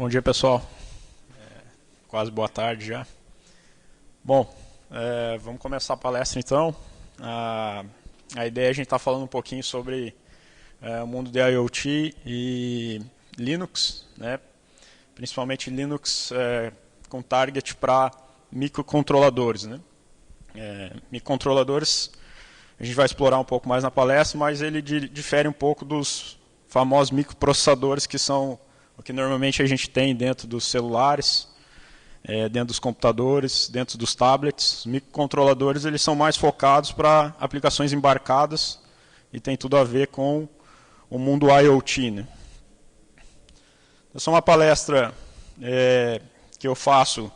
Bom dia, pessoal. Quase boa tarde já. Bom, vamos começar a palestra então. A ideia é a gente estar falando um pouquinho sobre o mundo de IoT e Linux, né? Principalmente Linux com target para microcontroladores, né? Microcontroladores a gente vai explorar um pouco mais na palestra, mas ele difere um pouco dos famosos microprocessadores, que são o que normalmente a gente tem dentro dos celulares, dentro dos computadores, dentro dos tablets. Os microcontroladores eles são mais focados para aplicações embarcadas e tem tudo a ver com o mundo IoT, né? Essa é uma palestra que eu faço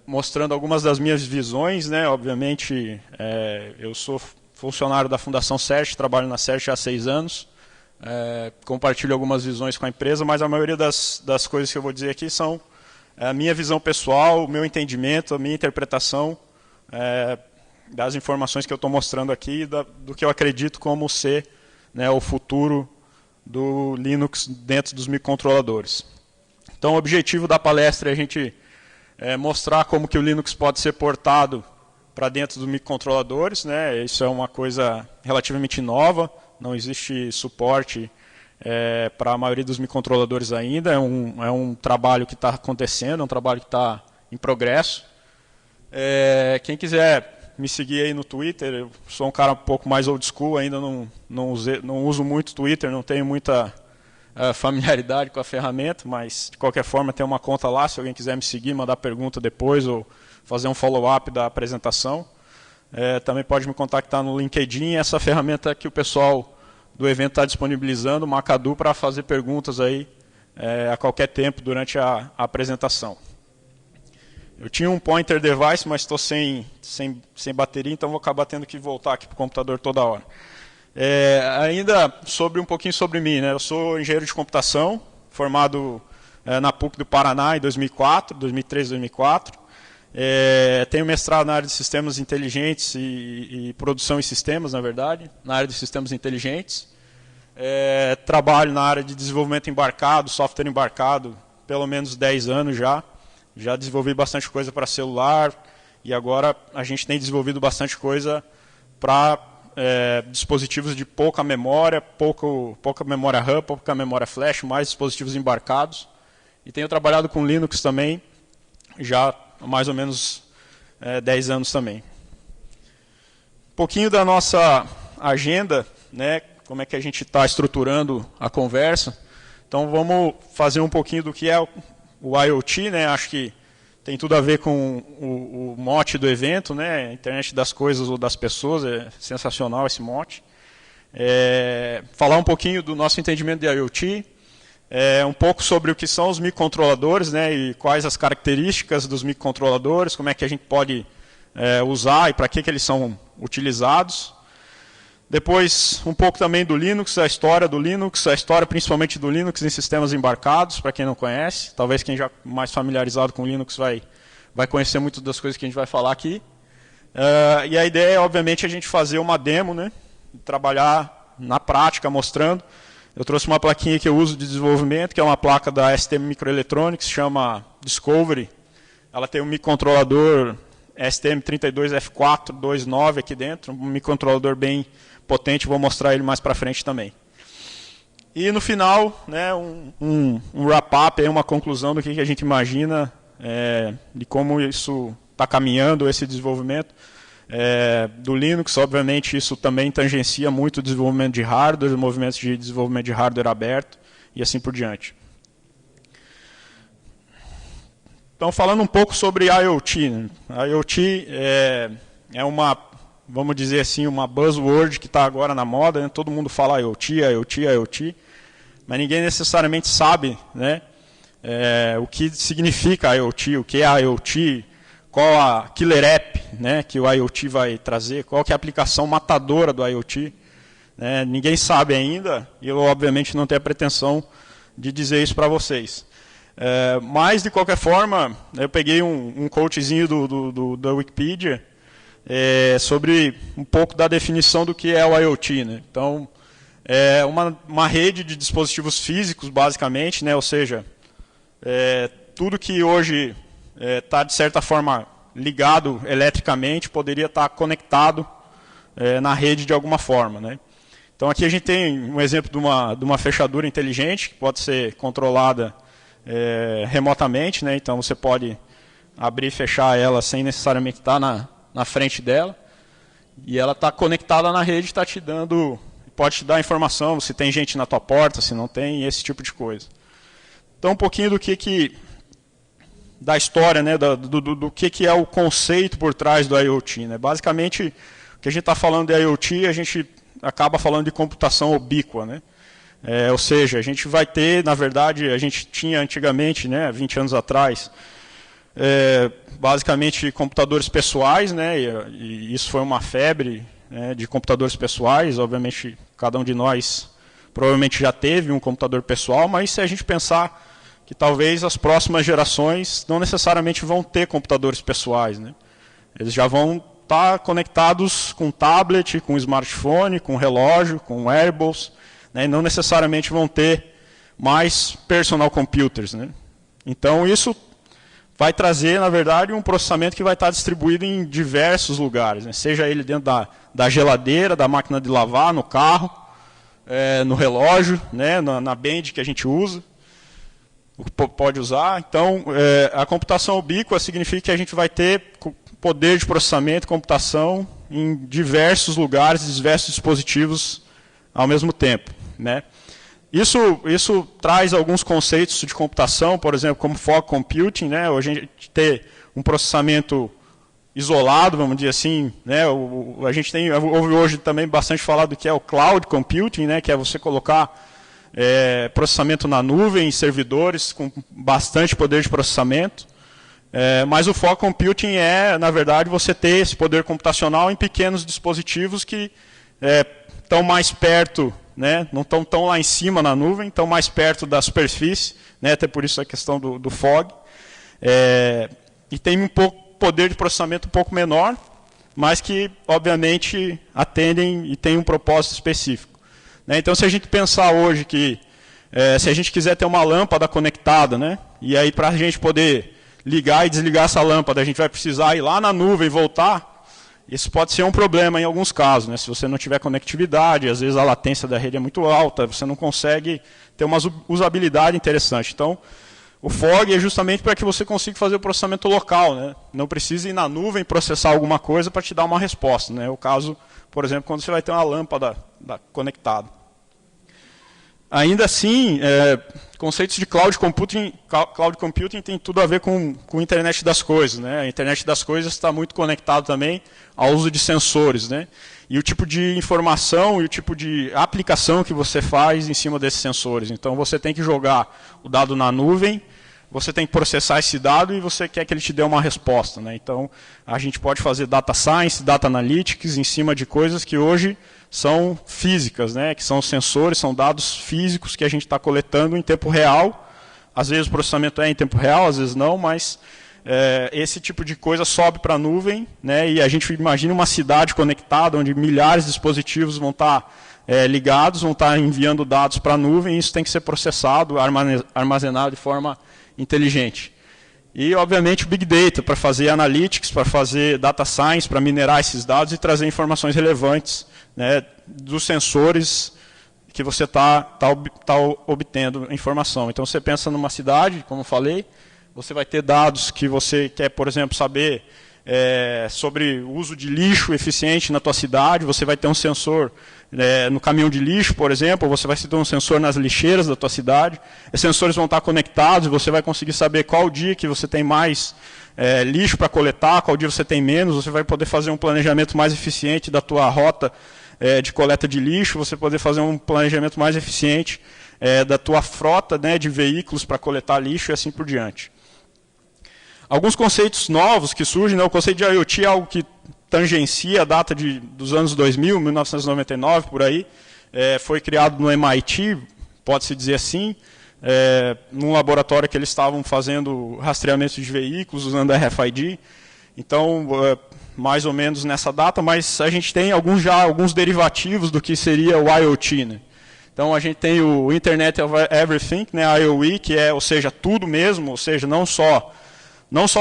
mostrando algumas das minhas visões, né? Obviamente, eu sou funcionário da Fundação CERT, trabalho na CERT há 6 anos, compartilho algumas visões com a empresa, mas a maioria das coisas que eu vou dizer aqui são a minha visão pessoal, o meu entendimento, a minha interpretação das informações que eu estou mostrando aqui, do que eu acredito como ser, né, o futuro do Linux dentro dos microcontroladores. Então, o objetivo da palestra é a gente mostrar como que o Linux pode ser portado para dentro dos microcontroladores, né? Isso é uma coisa relativamente nova, não existe suporte para a maioria dos microcontroladores ainda, é um trabalho que está acontecendo, é um trabalho que está em progresso. Quem quiser me seguir aí no Twitter, eu sou um cara um pouco mais old school, ainda não uso muito Twitter, não tenho muita familiaridade com a ferramenta, mas de qualquer forma tem uma conta lá, se alguém quiser me seguir, mandar pergunta depois ou fazer um follow-up da apresentação. Também pode me contactar no LinkedIn, essa ferramenta que o pessoal do evento está disponibilizando, o Macadu, para fazer perguntas aí a qualquer tempo durante a apresentação. Eu tinha um pointer device, mas estou sem bateria, então vou acabar tendo que voltar aqui para o computador toda hora. Ainda um pouquinho sobre mim, né? Eu sou engenheiro de computação, formado na PUC do Paraná em 2003, 2004. Tenho mestrado na área de sistemas inteligentes e produção em sistemas, na verdade, na área de sistemas inteligentes. Trabalho na área de desenvolvimento embarcado, software embarcado, pelo menos 10 anos já. Já desenvolvi bastante coisa para celular e agora a gente tem desenvolvido bastante coisa para dispositivos de pouca memória memória RAM, pouca memória flash, mais dispositivos embarcados. E tenho trabalhado com Linux também, já há mais ou menos 10 anos também. Um pouquinho da nossa agenda, né, como é que a gente está estruturando a conversa. Então vamos fazer um pouquinho do que é o IoT, né? Acho que tem tudo a ver com o mote do evento, né? Internet das coisas ou das pessoas, é sensacional esse mote. Falar um pouquinho do nosso entendimento de IoT, um pouco sobre o que são os microcontroladores, né? E quais as características dos microcontroladores, como é que a gente pode usar e para que eles são utilizados. Depois, um pouco também do Linux, a história do Linux, a história principalmente do Linux em sistemas embarcados, para quem não conhece. Talvez quem já é mais familiarizado com Linux vai conhecer muito das coisas que a gente vai falar aqui. E a ideia é, obviamente, a gente fazer uma demo, né? Trabalhar na prática, mostrando. Eu trouxe uma plaquinha que eu uso de desenvolvimento, que é uma placa da STM Microelectronics, chama Discovery. Ela tem um microcontrolador STM32F429 aqui dentro, um microcontrolador bem potente, vou mostrar ele mais para frente também. E no final, né, um wrap-up, uma conclusão do que a gente imagina, de como isso está caminhando, esse desenvolvimento do Linux. Obviamente isso também tangencia muito o desenvolvimento de hardware, os movimentos de desenvolvimento de hardware aberto e assim por diante. Então, falando um pouco sobre IoT. Né? IoT é uma, vamos dizer assim, uma buzzword que está agora na moda. Né? Todo mundo fala IoT, IoT, IoT, mas ninguém necessariamente sabe, né, o que significa IoT, o que é IoT, qual a killer app, né, que o IoT vai trazer, qual que é a aplicação matadora do IoT. Né? Ninguém sabe ainda, e eu, obviamente, não tenho a pretensão de dizer isso para vocês. Mas, de qualquer forma, eu peguei um coachzinho da Wikipedia sobre um pouco da definição do que é o IoT. Né? Então, é uma rede de dispositivos físicos, basicamente, né? Ou seja, tudo que hoje está, de certa forma, ligado eletricamente, poderia estar conectado na rede de alguma forma, né? Então, aqui a gente tem um exemplo de uma fechadura inteligente, que pode ser controlada remotamente, né? Então, você pode abrir e fechar ela sem necessariamente estar na frente dela. E ela está conectada na rede, está te dando, pode te dar informação se tem gente na tua porta, se não tem, esse tipo de coisa. Então, um pouquinho do que da história, né, do que é o conceito por trás do IoT. Né? Basicamente, o que a gente está falando de IoT, a gente acaba falando de computação ubíqua. Né? Ou seja, a gente vai ter, na verdade, a gente tinha antigamente, né, 20 anos atrás, basicamente computadores pessoais, né, e isso foi uma febre, né, de computadores pessoais. Obviamente, cada um de nós provavelmente já teve um computador pessoal, mas se a gente pensar que talvez as próximas gerações não necessariamente vão ter computadores pessoais, né? Eles já vão estar conectados com tablet, com smartphone, com relógio, com wearables, né, e não necessariamente vão ter mais personal computers. Né? Então, isso vai trazer, na verdade, um processamento que vai estar distribuído em diversos lugares, né? Seja ele dentro da geladeira, da máquina de lavar, no carro, no relógio, né? na band que a gente usa, pode usar. Então, a computação ubíqua significa que a gente vai ter poder de processamento e computação em diversos lugares, diversos dispositivos ao mesmo tempo. Né? Isso traz alguns conceitos de computação, por exemplo, como fog computing, né? Hoje a gente ter um processamento isolado, vamos dizer assim, né? A gente ouve hoje também bastante falar do que é o cloud computing, né? Que é você colocar processamento na nuvem, em servidores com bastante poder de processamento. Mas o fog computing na verdade, você ter esse poder computacional em pequenos dispositivos que estão mais perto, né, não estão tão lá em cima na nuvem, estão mais perto da superfície, né, até por isso a questão do fog. E tem um poder de processamento um pouco menor, mas que, obviamente, atendem e têm um propósito específico. Né? Então, se a gente pensar hoje que, se a gente quiser ter uma lâmpada conectada, né, e aí para a gente poder ligar e desligar essa lâmpada, a gente vai precisar ir lá na nuvem e voltar. Isso pode ser um problema em alguns casos, né? Se você não tiver conectividade, às vezes a latência da rede é muito alta, você não consegue ter uma usabilidade interessante. Então, o fog é justamente para que você consiga fazer o processamento local, né? Não precisa ir na nuvem processar alguma coisa para te dar uma resposta. Né? O caso, por exemplo, quando você vai ter uma lâmpada conectada. Ainda assim, conceitos de cloud computing tem tudo a ver com a internet das coisas. Né? A internet das coisas está muito conectado também ao uso de sensores. Né? E o tipo de informação e o tipo de aplicação que você faz em cima desses sensores. Então, você tem que jogar o dado na nuvem, você tem que processar esse dado e você quer que ele te dê uma resposta. Né? Então, a gente pode fazer data science, data analytics em cima de coisas que hoje são físicas, né? Que são sensores, são dados físicos que a gente está coletando em tempo real. Às vezes o processamento é em tempo real, às vezes não, mas esse tipo de coisa sobe para a nuvem, né? E a gente imagina uma cidade conectada, onde milhares de dispositivos vão estar ligados, vão estar enviando dados para a nuvem, e isso tem que ser processado, armazenado de forma inteligente. E, obviamente, o Big Data, para fazer analytics, para fazer data science, para minerar esses dados e trazer informações relevantes, né, dos sensores que você está obtendo informação. Então, você pensa numa cidade, como eu falei, você vai ter dados que você quer, por exemplo, saber sobre o uso de lixo eficiente na tua cidade, você vai ter um sensor no caminhão de lixo, por exemplo, você vai ter um sensor nas lixeiras da tua cidade, esses sensores vão estar conectados e você vai conseguir saber qual dia que você tem mais lixo para coletar, qual dia você tem menos, você vai poder fazer um planejamento mais eficiente da tua rota de coleta de lixo, você poder fazer um planejamento mais eficiente da tua frota, né, de veículos para coletar lixo e assim por diante. Alguns conceitos novos que surgem, né, o conceito de IoT é algo que tangencia a data dos anos 2000, 1999, por aí, foi criado no MIT, pode-se dizer assim, num laboratório que eles estavam fazendo rastreamento de veículos usando RFID. Então, mais ou menos nessa data, mas a gente tem alguns derivativos do que seria o IoT. Né? Então a gente tem o Internet of Everything, né, a IoE, que é, ou seja, tudo mesmo, ou seja, não só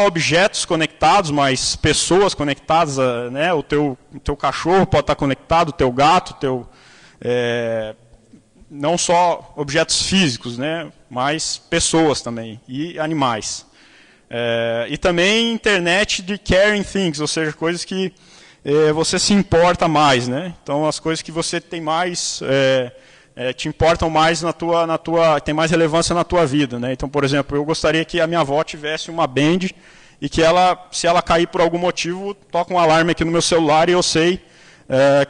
objetos conectados, mas pessoas conectadas, né, o teu cachorro pode estar conectado, o teu gato, não só objetos físicos, né, mas pessoas também, e animais. E também internet de caring things, ou seja, coisas que você se importa mais, né? Então as coisas que você tem mais, te importam mais tem mais relevância na tua vida, né? Então, por exemplo, eu gostaria que a minha avó tivesse uma Band e que se ela cair por algum motivo, toca um alarme aqui no meu celular e eu sei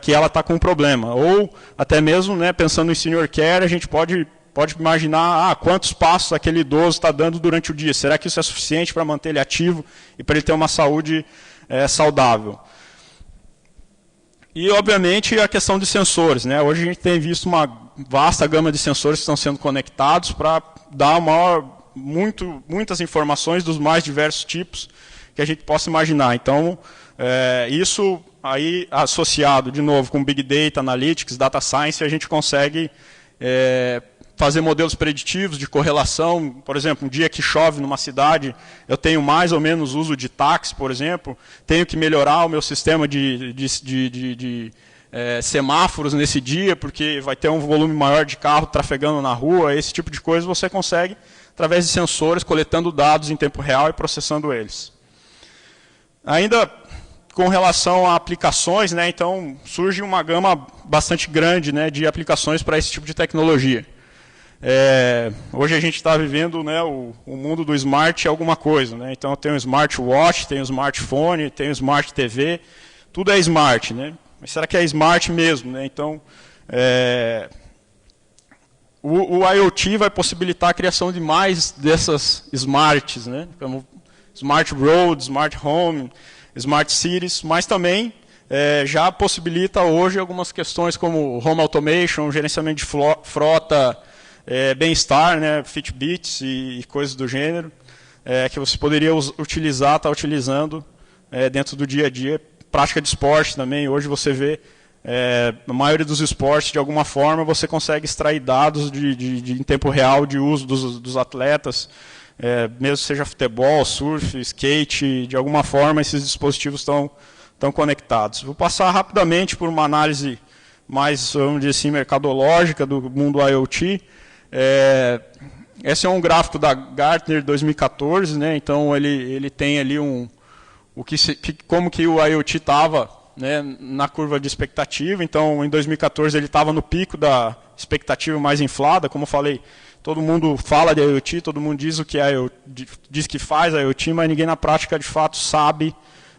que ela está com um problema. Ou até mesmo, né, pensando em senior care, a gente pode imaginar quantos passos aquele idoso está dando durante o dia. Será que isso é suficiente para manter ele ativo e para ele ter uma saúde saudável? E, obviamente, a questão de sensores, né? Hoje a gente tem visto uma vasta gama de sensores que estão sendo conectados para dar muitas informações dos mais diversos tipos que a gente possa imaginar. Então, isso aí associado, de novo, com Big Data, Analytics, Data Science, a gente consegue fazer modelos preditivos de correlação. Por exemplo, um dia que chove numa cidade, eu tenho mais ou menos uso de táxi, por exemplo, tenho que melhorar o meu sistema de semáforos nesse dia, porque vai ter um volume maior de carro trafegando na rua, esse tipo de coisa você consegue através de sensores, coletando dados em tempo real e processando eles. Ainda com relação a aplicações, né, então surge uma gama bastante grande, né, de aplicações para esse tipo de tecnologia. Hoje a gente está vivendo, né, o mundo do smart alguma coisa, né? Então tem o smartwatch, tem o smartphone, tem o smart TV, tudo é smart, né? Mas será que é smart mesmo, né? Então o IoT vai possibilitar a criação de mais dessas smarts, né? Como smart roads, smart home, smart cities, mas também já possibilita hoje algumas questões como home automation, gerenciamento de frota, bem-estar, né, Fitbits e coisas do gênero, que você poderia estar utilizando dentro do dia a dia. Prática de esporte também, hoje você vê, na maioria dos esportes, de alguma forma, você consegue extrair dados em tempo real de uso dos atletas, mesmo seja futebol, surf, skate, de alguma forma esses dispositivos estão conectados. Vou passar rapidamente por uma análise mais, vamos dizer assim, mercadológica do mundo IoT. Esse é um gráfico da Gartner 2014, né? Então ele tem ali como que o IoT estava, né, na curva de expectativa. Então em 2014 ele estava no pico da expectativa mais inflada, como eu falei, todo mundo fala de IoT, todo mundo diz diz que faz IoT, mas ninguém na prática de fato sabe,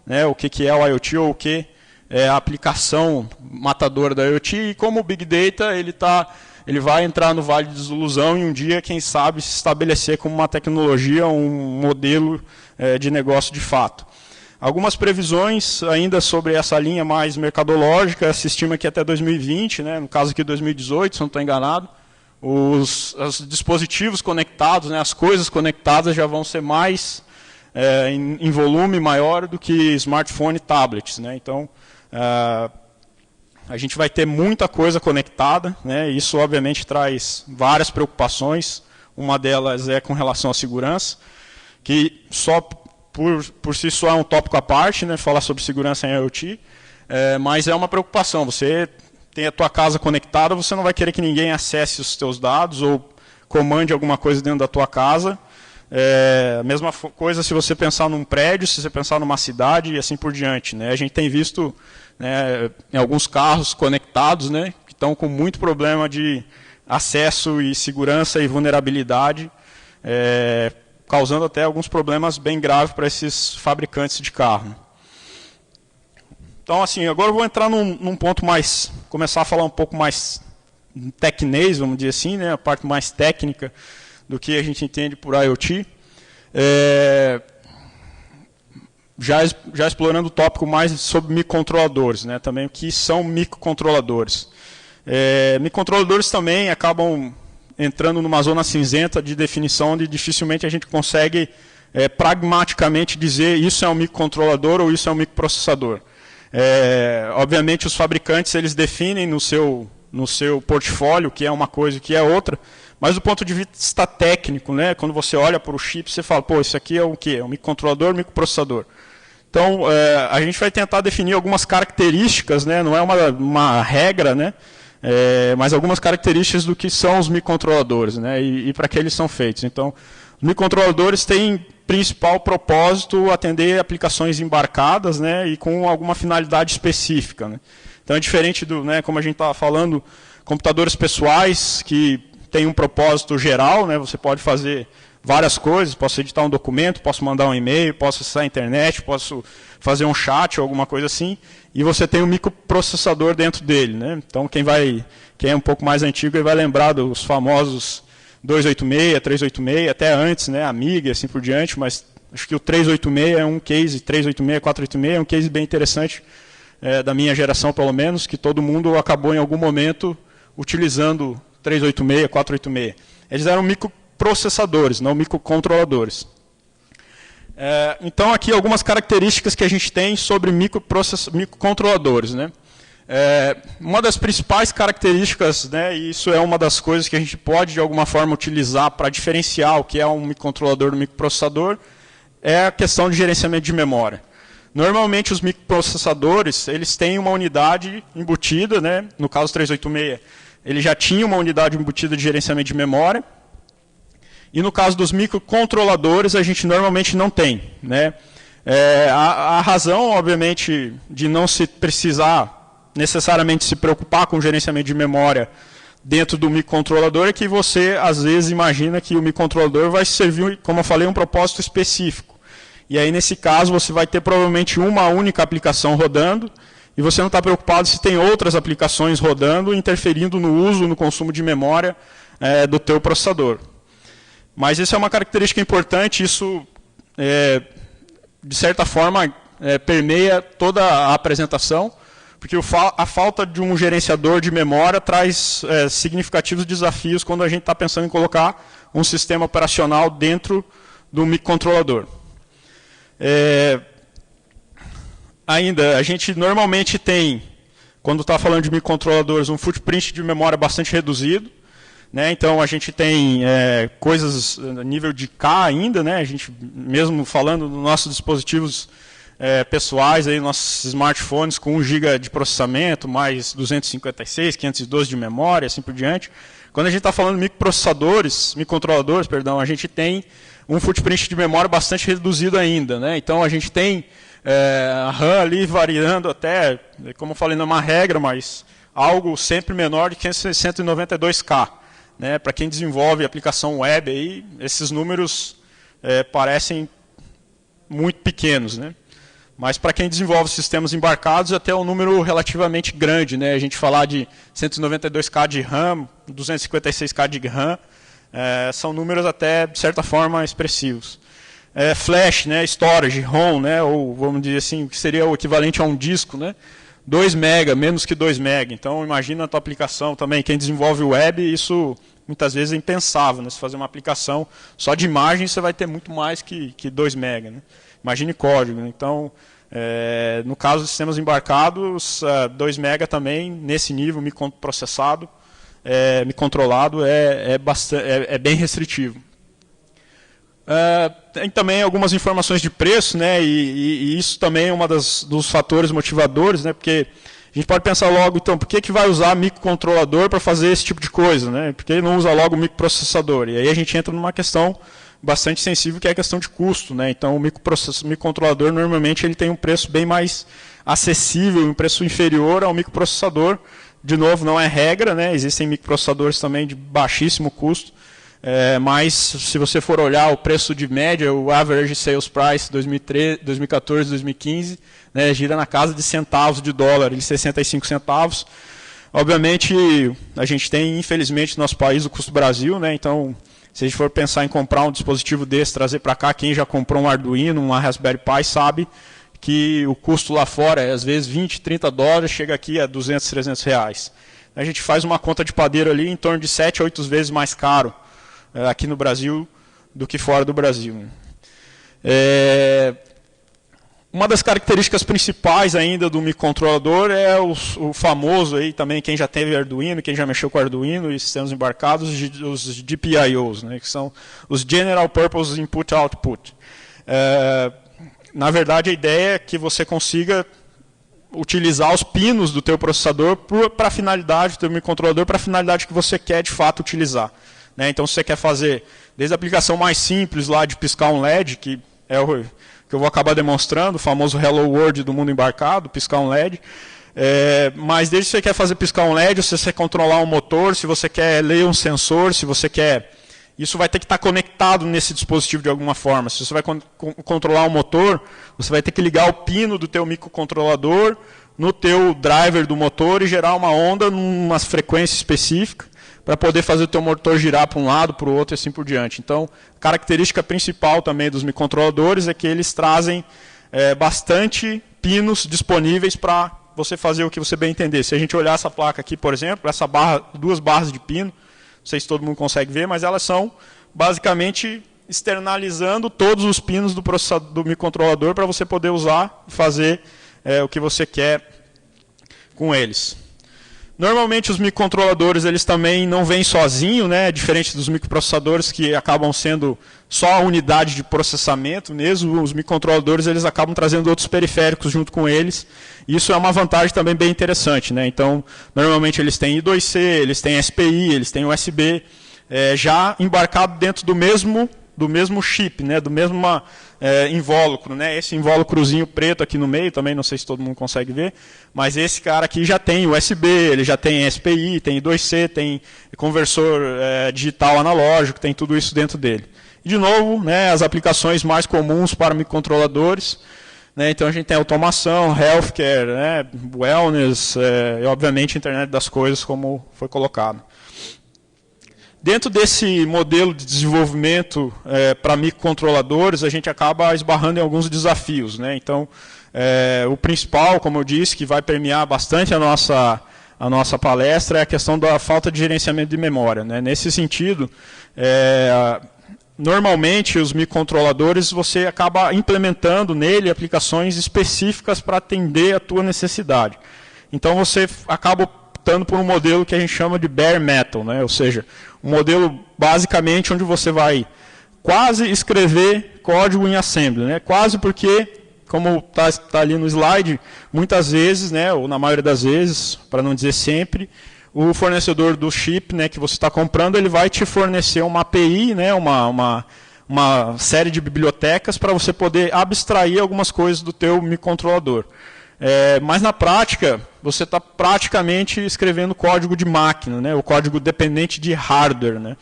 né, o que é o IoT ou o que é a aplicação matadora da IoT. E como o Big Data ele vai entrar no vale de desilusão e um dia, quem sabe, se estabelecer como uma tecnologia, um modelo de negócio de fato. Algumas previsões ainda sobre essa linha mais mercadológica, se estima que até 2020, né, no caso aqui 2018, se não estou enganado, os dispositivos conectados, né, as coisas conectadas já vão ser mais em volume maior do que smartphone e tablets, né? Então, a gente vai ter muita coisa conectada, né? Isso obviamente traz várias preocupações. Uma delas é com relação à segurança, que só por si só é um tópico à parte, né? Falar sobre segurança em IoT, mas é uma preocupação. Você tem a tua casa conectada, você não vai querer que ninguém acesse os teus dados ou comande alguma coisa dentro da tua casa. A mesma coisa se você pensar num prédio, se você pensar numa cidade e assim por diante, né? A gente tem visto, né, em alguns carros conectados, né, que estão com muito problema de acesso e segurança e vulnerabilidade, causando até alguns problemas bem graves para esses fabricantes de carro. Então, assim, agora eu vou entrar num ponto mais, começar a falar um pouco mais tecnês, vamos dizer assim, né, a parte mais técnica do que a gente entende por IoT. Já explorando o tópico mais sobre microcontroladores, né, também o que são microcontroladores. Microcontroladores também acabam entrando numa zona cinzenta de definição onde dificilmente a gente consegue pragmaticamente dizer isso é um microcontrolador ou isso é um microprocessador. Obviamente os fabricantes eles definem no seu no seu portfólio, que é uma coisa, que é outra, mas do ponto de vista técnico, né, quando você olha para o chip, você fala, pô, isso aqui é o quê? É um microcontrolador, microprocessador. Então, a gente vai tentar definir algumas características, né, não é uma regra, né, mas algumas características do que são os microcontroladores, né, e para que eles são feitos. Então, os microcontroladores têm principal propósito atender aplicações embarcadas, né, e com alguma finalidade específica, né. Então é diferente do, né, como a gente estava falando, computadores pessoais que têm um propósito geral, né, você pode fazer várias coisas, posso editar um documento, posso mandar um e-mail, posso acessar a internet, posso fazer um chat ou alguma coisa assim, e você tem um microprocessador dentro dele, né. Então quem é um pouco mais antigo vai lembrar dos famosos 286, 386, até antes, né, Amiga e assim por diante, mas acho que o 386 é um case, 386, 486 é um case bem interessante, da minha geração pelo menos, que todo mundo acabou em algum momento utilizando 386, 486. Eles eram microprocessadores, não microcontroladores. Então aqui algumas características que a gente tem sobre microcontroladores, né? Uma das principais características, né, e isso é uma das coisas que a gente pode de alguma forma utilizar para diferenciar o que é um microcontrolador do microprocessador, é a questão de gerenciamento de memória. Normalmente os microprocessadores, eles têm uma unidade embutida, né, no caso 386, ele já tinha uma unidade embutida de gerenciamento de memória, e no caso dos microcontroladores a gente normalmente não tem, né. A razão, obviamente, de não se precisar necessariamente se preocupar com o gerenciamento de memória dentro do microcontrolador é que você, às vezes, imagina que o microcontrolador vai servir, como eu falei, um propósito específico. E aí, nesse caso, você vai ter provavelmente uma única aplicação rodando e você não está preocupado se tem outras aplicações rodando, interferindo no uso, no consumo de memória do teu processador. Mas isso é uma característica importante, isso, de certa forma, permeia toda a apresentação, porque a falta de um gerenciador de memória traz significativos desafios quando a gente está pensando em colocar um sistema operacional dentro do microcontrolador. Ainda, a gente normalmente tem, quando está falando de microcontroladores, um footprint de memória bastante reduzido, né? Então a gente tem coisas a nível de K ainda, né? A gente, mesmo falando dos nossos dispositivos pessoais, aí, nossos smartphones com 1 GB de processamento, mais 256, 512 de memória, assim por diante. Quando a gente está falando de microcontroladores, perdão, a gente tem um footprint de memória bastante reduzido ainda, né? Então a gente tem a RAM ali variando até, como eu falei, não é uma regra, mas algo sempre menor de 192K. Né? Para quem desenvolve aplicação web, aí, esses números parecem muito pequenos, né? Mas para quem desenvolve sistemas embarcados, até um número relativamente grande, né? A gente falar de 192K de RAM, 256K de RAM, são números até, de certa forma, expressivos. Flash, né? Storage, ROM, né? Ou vamos dizer assim, que seria o equivalente a um disco, né? 2 MB, menos que 2 MB. Então, imagina a tua aplicação também. Quem desenvolve web, isso muitas vezes é impensável, né? Se fazer uma aplicação só de imagem, você vai ter muito mais que 2 MB, né? Imagine código. Né? Então, no caso de sistemas embarcados, 2 MB também, nesse nível, microprocessado, microcontrolado, é bem restritivo. Tem também algumas informações de preço, né? E isso também é um dos fatores motivadores, né? Porque a gente pode pensar logo, então, por que vai usar microcontrolador para fazer esse tipo de coisa? Né? Por que não usa logo o microprocessador? E aí a gente entra numa questão bastante sensível, que é a questão de custo. Né? Então, o microcontrolador, normalmente, ele tem um preço bem mais acessível, um preço inferior ao microprocessador. De novo, não é regra, né? Existem microprocessadores também de baixíssimo custo, mas se você for olhar o preço de média, o average sales price 2014, 2015, né, gira na casa de centavos de dólar, de 65 centavos. Obviamente, a gente tem, infelizmente, no nosso país o custo Brasil, né, então, se a gente for pensar em comprar um dispositivo desse, trazer para cá, quem já comprou um Arduino, uma Raspberry Pi, sabe que o custo lá fora é, às vezes, 20, 30 dólares, chega aqui a 200, 300 reais. A gente faz uma conta de padeiro ali em torno de 7 a 8 vezes mais caro aqui no Brasil do que fora do Brasil. Uma das características principais ainda do microcontrolador é o famoso, aí também, quem já teve Arduino, quem já mexeu com Arduino e sistemas embarcados, os GPIOs, né, que são os General Purpose Input Output. Na verdade, a ideia é que você consiga utilizar os pinos do teu processador para a finalidade, do teu microcontrolador, para a finalidade que você quer de fato utilizar. Né? Então, se você quer fazer desde a aplicação mais simples lá de piscar um LED, que é o que eu vou acabar demonstrando, o famoso Hello World do mundo embarcado, piscar um LED. Mas desde que você quer fazer piscar um LED, se você quer controlar um motor, se você quer ler um sensor, se você quer... Isso vai ter que estar conectado nesse dispositivo de alguma forma. Se você vai controlar um motor, você vai ter que ligar o pino do teu microcontrolador no teu driver do motor e gerar uma onda numa frequência específica para poder fazer o teu motor girar para um lado, para o outro e assim por diante. Então, a característica principal também dos microcontroladores é que eles trazem bastante pinos disponíveis para você fazer o que você bem entender. Se a gente olhar essa placa aqui, por exemplo, essa barra, 2 barras de pino, não sei se todo mundo consegue ver, mas elas são basicamente externalizando todos os pinos do processador, do microcontrolador para você poder usar e fazer o que você quer com eles. Normalmente os microcontroladores eles também não vêm sozinhos, né? Diferente dos microprocessadores que acabam sendo só a unidade de processamento mesmo, os microcontroladores eles acabam trazendo outros periféricos junto com eles. Isso é uma vantagem também bem interessante, né? Então, normalmente eles têm I2C, eles têm SPI, eles têm USB, já embarcado dentro do mesmo chip, né? Do mesmo invólucro, né? Esse invólucrozinho preto aqui no meio, também não sei se todo mundo consegue ver, mas esse cara aqui já tem USB, ele já tem SPI, tem I2C, tem conversor digital analógico, tem tudo isso dentro dele. E, de novo, né, as aplicações mais comuns para microcontroladores, né, então a gente tem automação, healthcare, né, wellness, e obviamente internet das coisas, como foi colocado. Dentro desse modelo de desenvolvimento para microcontroladores, a gente acaba esbarrando em alguns desafios, né? Então, o principal, como eu disse, que vai permear bastante a nossa palestra, é a questão da falta de gerenciamento de memória, né? Nesse sentido, normalmente os microcontroladores você acaba implementando nele aplicações específicas para atender a tua necessidade. Então, você acaba optando por um modelo que a gente chama de bare metal, né? Ou seja, um modelo basicamente onde você vai quase escrever código em assembly, né? Quase porque, como está ali no slide, muitas vezes, né, ou na maioria das vezes, para não dizer sempre, o fornecedor do chip, né, que você está comprando, ele vai te fornecer uma API, né, uma série de bibliotecas para você poder abstrair algumas coisas do teu microcontrolador. Mas na prática, você está praticamente escrevendo código de máquina, né? O código dependente de hardware, né?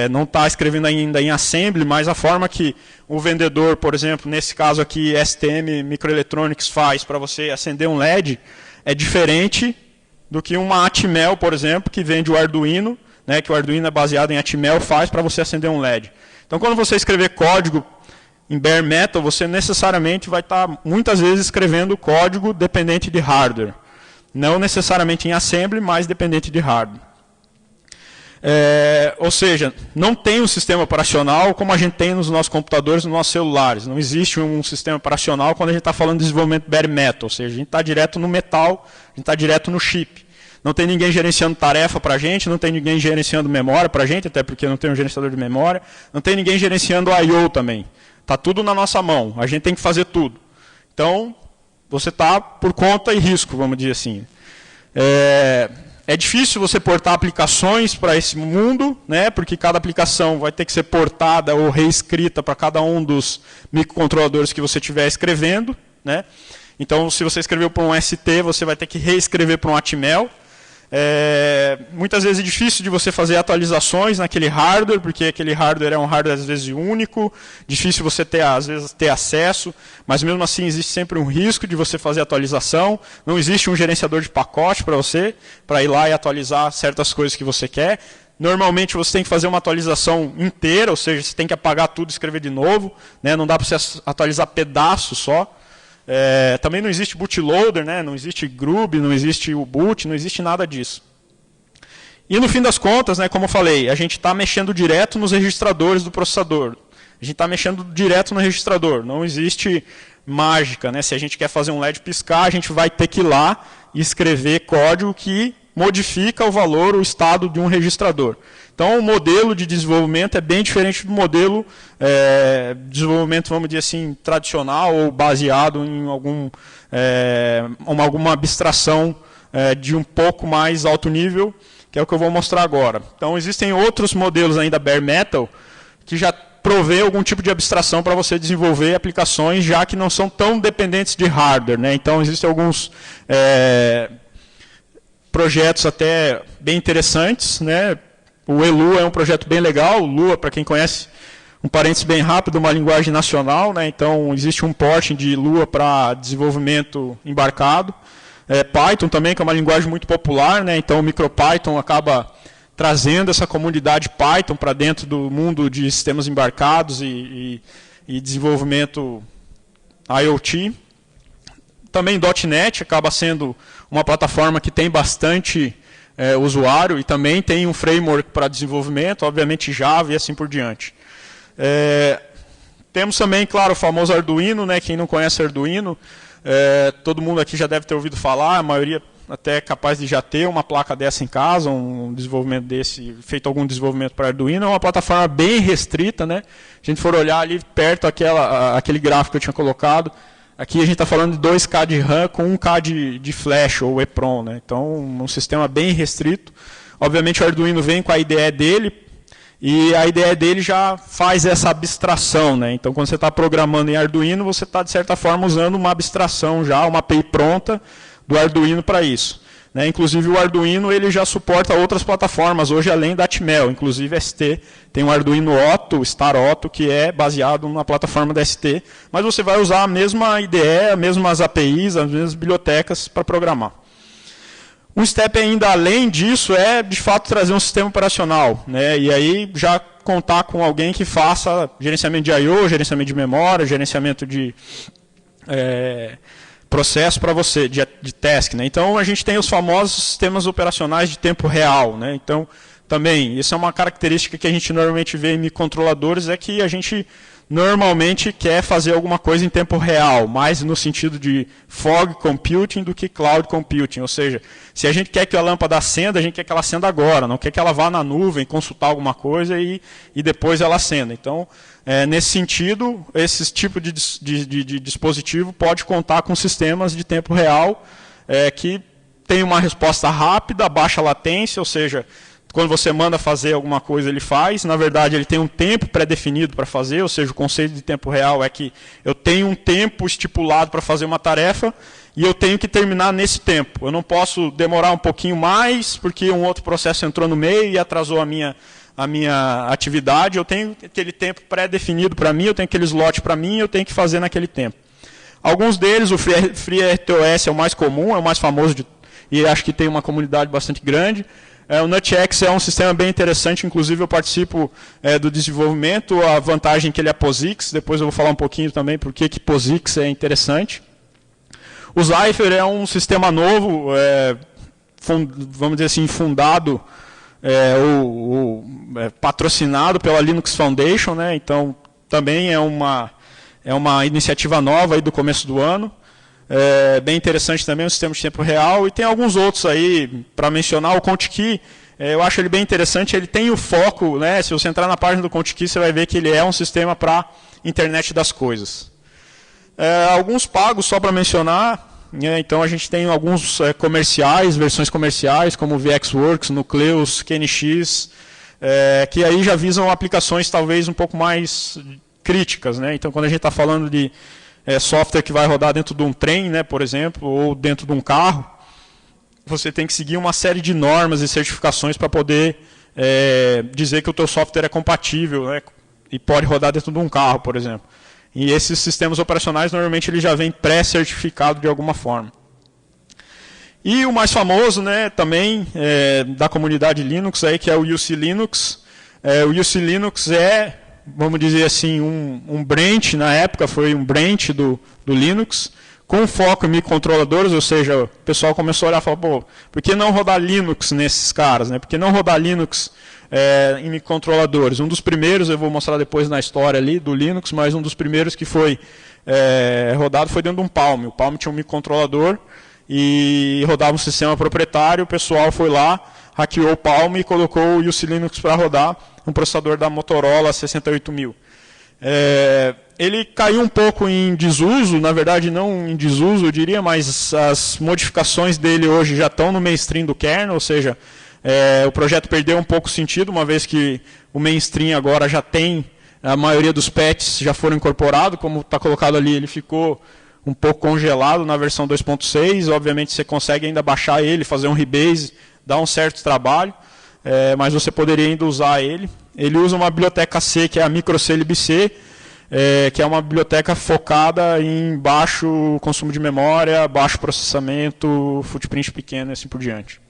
Não está escrevendo ainda em assembly, mas a forma que o vendedor, por exemplo, nesse caso aqui, STM Microelectronics faz para você acender um LED, é diferente do que uma Atmel, por exemplo, que vende o Arduino, né? Que o Arduino é baseado em Atmel, faz para você acender um LED. Então, quando você escrever código em bare metal, você necessariamente vai estar, muitas vezes, escrevendo código dependente de hardware. Não necessariamente em assembly, mas dependente de hardware. Ou seja, não tem um sistema operacional como a gente tem nos nossos computadores, nos nossos celulares. Não existe um sistema operacional quando a gente está falando de desenvolvimento bare metal. Ou seja, a gente está direto no metal, a gente está direto no chip. Não tem ninguém gerenciando tarefa para a gente, não tem ninguém gerenciando memória para a gente, até porque não tem um gerenciador de memória. Não tem ninguém gerenciando I/O também. Está tudo na nossa mão, a gente tem que fazer tudo. Então, você está por conta e risco, vamos dizer assim. É difícil você portar aplicações para esse mundo, né, porque cada aplicação vai ter que ser portada ou reescrita para cada um dos microcontroladores que você estiver escrevendo. Né? Então, se você escreveu para um ST, você vai ter que reescrever para um Atmel. Muitas vezes é difícil de você fazer atualizações naquele hardware, porque aquele hardware é um hardware às vezes único, difícil você às vezes ter acesso, mas mesmo assim existe sempre um risco de você fazer atualização, não existe um gerenciador de pacote para você, para ir lá e atualizar certas coisas que você quer. Normalmente você tem que fazer uma atualização inteira, ou seja, você tem que apagar tudo e escrever de novo, né? Não dá para você atualizar pedaços só. Também não existe bootloader, né? Não existe Grub, não existe o boot, não existe nada disso. E no fim das contas, né, como eu falei, a gente está mexendo direto nos registradores do processador. A a gente está mexendo direto no registrador. Não existe mágica, né? Se a gente quer fazer um LED piscar, a gente vai ter que ir lá e escrever código que modifica o valor, o estado de um registrador. Então, o modelo de desenvolvimento é bem diferente do modelo de desenvolvimento, vamos dizer assim, tradicional ou baseado em alguma abstração de um pouco mais alto nível, que é o que eu vou mostrar agora. Então, existem outros modelos ainda bare metal que já provê algum tipo de abstração para você desenvolver aplicações, já que não são tão dependentes de hardware, né? Então, existem alguns projetos até bem interessantes, né? O ELU é um projeto bem legal. O Lua, para quem conhece, um parênteses bem rápido, uma linguagem nacional, né? Então, existe um porting de Lua para desenvolvimento embarcado. Python também, que é uma linguagem muito popular, né? Então, o MicroPython acaba trazendo essa comunidade Python para dentro do mundo de sistemas embarcados e desenvolvimento IoT. Também .NET acaba sendo uma plataforma que tem bastante usuário e também tem um framework para desenvolvimento, obviamente Java e assim por diante. Temos também, claro, o famoso Arduino, né? Quem não conhece Arduino, todo mundo aqui já deve ter ouvido falar, a maioria até é capaz de já ter uma placa dessa em casa, um desenvolvimento desse, feito algum desenvolvimento para Arduino. É uma plataforma bem restrita, né? Se a gente for olhar ali perto aquele gráfico que eu tinha colocado, aqui a gente está falando de 2K de RAM com 1K de flash ou EEPROM, né? Então, um sistema bem restrito. Obviamente, o Arduino vem com a IDE dele, e a IDE dele já faz essa abstração, né? Então, quando você está programando em Arduino, você está, de certa forma, usando uma abstração já, uma API pronta do Arduino para isso, né? Inclusive, o Arduino ele já suporta outras plataformas, hoje além da Atmel, inclusive ST. Tem o Arduino Otto, o Star Otto, que é baseado na plataforma da ST, mas você vai usar a mesma IDE, as mesmas APIs, as mesmas bibliotecas para programar. Um step ainda além disso é, de fato, trazer um sistema operacional, né? E aí já contar com alguém que faça gerenciamento de I/O, gerenciamento de memória, gerenciamento de processo para você, de task, né? Então, a gente tem os famosos sistemas operacionais de tempo real, né? Então, também, isso é uma característica que a gente normalmente vê em microcontroladores, é que a gente normalmente quer fazer alguma coisa em tempo real, mais no sentido de fog computing do que cloud computing. Ou seja, se a gente quer que a lâmpada acenda, a gente quer que ela acenda agora, não quer que ela vá na nuvem, consultar alguma coisa e depois ela acenda. Então, nesse sentido, esse tipo de dispositivo pode contar com sistemas de tempo real que tem uma resposta rápida, baixa latência, ou seja, quando você manda fazer alguma coisa, ele faz. Na verdade, ele tem um tempo pré-definido para fazer, ou seja, o conceito de tempo real é que eu tenho um tempo estipulado para fazer uma tarefa e eu tenho que terminar nesse tempo. Eu não posso demorar um pouquinho mais, porque um outro processo entrou no meio e atrasou a minha atividade. Eu tenho aquele tempo pré-definido para mim, eu tenho aquele slot para mim, eu tenho que fazer naquele tempo. Alguns deles, o FreeRTOS é o mais comum, é o mais famoso, e acho que tem uma comunidade bastante grande. O NutX é um sistema bem interessante, inclusive eu participo do desenvolvimento, a vantagem é que ele é POSIX, depois eu vou falar um pouquinho também por que POSIX é interessante. O Zypher é um sistema novo, vamos dizer assim, fundado, patrocinado pela Linux Foundation, né? Então também é uma iniciativa nova aí do começo do ano. Bem interessante também, um sistema de tempo real, e tem alguns outros aí, para mencionar, o ContiKey, eu acho ele bem interessante, ele tem o foco, né, se você entrar na página do ContiKey, você vai ver que ele é um sistema para internet das coisas. Alguns pagos, só para mencionar, né, então a gente tem alguns comerciais, versões comerciais, como o VxWorks, Nucleus, KNX, que aí já visam aplicações talvez um pouco mais críticas, né? Então quando a gente está falando de software que vai rodar dentro de um trem, né, por exemplo, ou dentro de um carro, você tem que seguir uma série de normas e certificações para poder dizer que o teu software é compatível, né, e pode rodar dentro de um carro, por exemplo. E esses sistemas operacionais, normalmente, ele já vem pré-certificado de alguma forma. E o mais famoso, né, também, da comunidade Linux, aí, que é o UC Linux. O UC Linux é, vamos dizer assim, um branch, na época foi um branch do Linux, com foco em microcontroladores, ou seja, o pessoal começou a olhar e falar, pô, por que não rodar Linux nesses caras? Né? Por que não rodar Linux em microcontroladores. Um dos primeiros, eu vou mostrar depois na história ali do Linux, mas um dos primeiros que foi rodado foi dentro de um Palm. O Palm tinha um microcontrolador e rodava um sistema proprietário, o pessoal foi lá, hackeou o Palm e colocou o UC Linux para rodar um processador da Motorola 68000. Ele caiu um pouco em desuso, na verdade não em desuso, eu diria, mas as modificações dele hoje já estão no mainstream do kernel, ou seja, o projeto perdeu um pouco o sentido, uma vez que o mainstream agora já tem, a maioria dos patches já foram incorporados, como está colocado ali, ele ficou um pouco congelado na versão 2.6, obviamente você consegue ainda baixar ele, fazer um rebase, dá um certo trabalho, mas você poderia ainda usar ele. Ele usa uma biblioteca C, que é a microclbc, que é uma biblioteca focada em baixo consumo de memória, baixo processamento, footprint pequeno e assim por diante.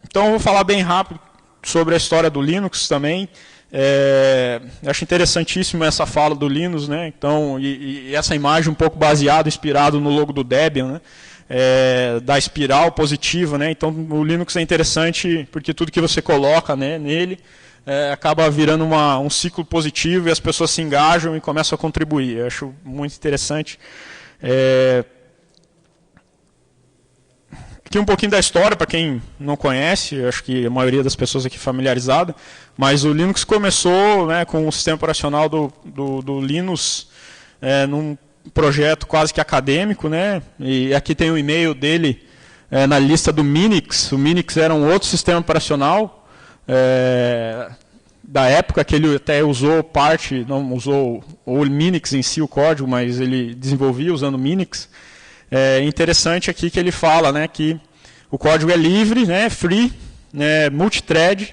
Então, eu vou falar bem rápido sobre a história do Linux também. Acho interessantíssimo essa fala do Linus, né? Então, e essa imagem um pouco baseada, inspirado no logo do Debian, né? Da espiral positiva, né? Então o Linux é interessante porque tudo que você coloca, né, nele acaba virando um ciclo positivo e as pessoas se engajam e começam a contribuir. Eu acho muito interessante. Aqui um pouquinho da história, para quem não conhece, acho que a maioria das pessoas aqui é familiarizada, mas o Linux começou, né, com o sistema operacional do Linux num projeto quase que acadêmico, né? E aqui tem o e-mail dele na lista do Minix. O Minix era um outro sistema operacional da época que ele até usou parte, não usou o Minix em si, o código, mas ele desenvolvia usando o Minix. Interessante aqui que ele fala, né, que o código é livre, né, free, né, multithread,